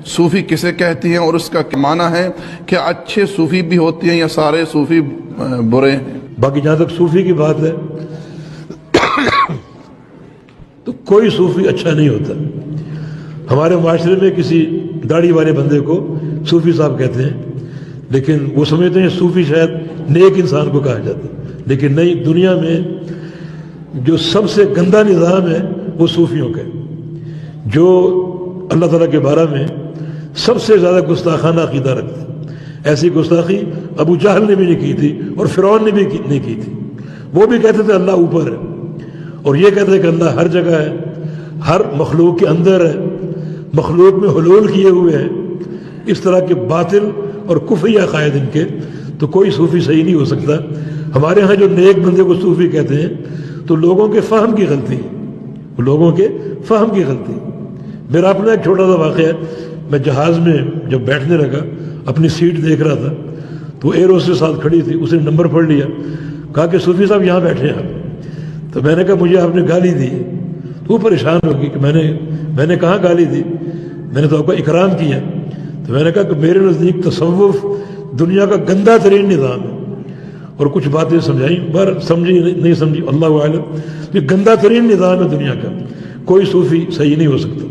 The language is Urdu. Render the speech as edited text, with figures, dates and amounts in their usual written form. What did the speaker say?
صوفی کسے کہتی ہیں اور اس کا کیا معنی ہے؟ کیا اچھے صوفی بھی ہوتے ہیں یا سارے صوفی برے ہیں؟ باقی جہاں تک صوفی کی بات ہے تو کوئی صوفی اچھا نہیں ہوتا. ہمارے معاشرے میں کسی داڑھی والے بندے کو صوفی صاحب کہتے ہیں، لیکن وہ سمجھتے ہیں صوفی شاید نیک انسان کو کہا جاتا ہے، لیکن نہیں، دنیا میں جو سب سے گندا نظام ہے وہ صوفیوں کا ہے، جو اللہ تعالیٰ کے بارے میں سب سے زیادہ گستاخانہ عقیدہ رکھتے ہیں. ایسی گستاخی ابو جہل نے بھی نہیں کی تھی اور فرعون نے بھی نہیں کی تھی. وہ بھی کہتے تھے اللہ اوپر ہے، اور یہ کہتے ہیں کہ اللہ ہر جگہ ہے، ہر مخلوق کے اندر ہے، مخلوق میں حلول کیے ہوئے ہیں. اس طرح کے باطل اور کفری عقائد ان کے، تو کوئی صوفی صحیح نہیں ہو سکتا. ہمارے ہاں جو نیک بندے کو صوفی کہتے ہیں تو لوگوں کے فہم کی غلطی ہے، لوگوں کے فہم کی غلطی. میرا اپنا ایک چھوٹا سا واقعہ ہے. میں جہاز میں جب بیٹھنے لگا، اپنی سیٹ دیکھ رہا تھا تو ایئر ہوسٹس ساتھ کھڑی تھی، اس نے نمبر پڑھ لیا، کہا کہ صوفی صاحب یہاں بیٹھے ہیں آپ. تو میں نے کہا مجھے آپ نے گالی دی. تو وہ پریشان ہوگی کہ میں نے کہاں گالی دی، میں نے تو آپ کا اکرام کیا. تو میں نے کہا کہ میرے نزدیک تصوف دنیا کا گندا ترین نظام ہے، اور کچھ باتیں سمجھائیں، بار سمجھی نہیں سمجھی اللہ عالم. یہ گندا ترین نظام ہے دنیا کا، کوئی صوفی صحیح نہیں ہو سکتا.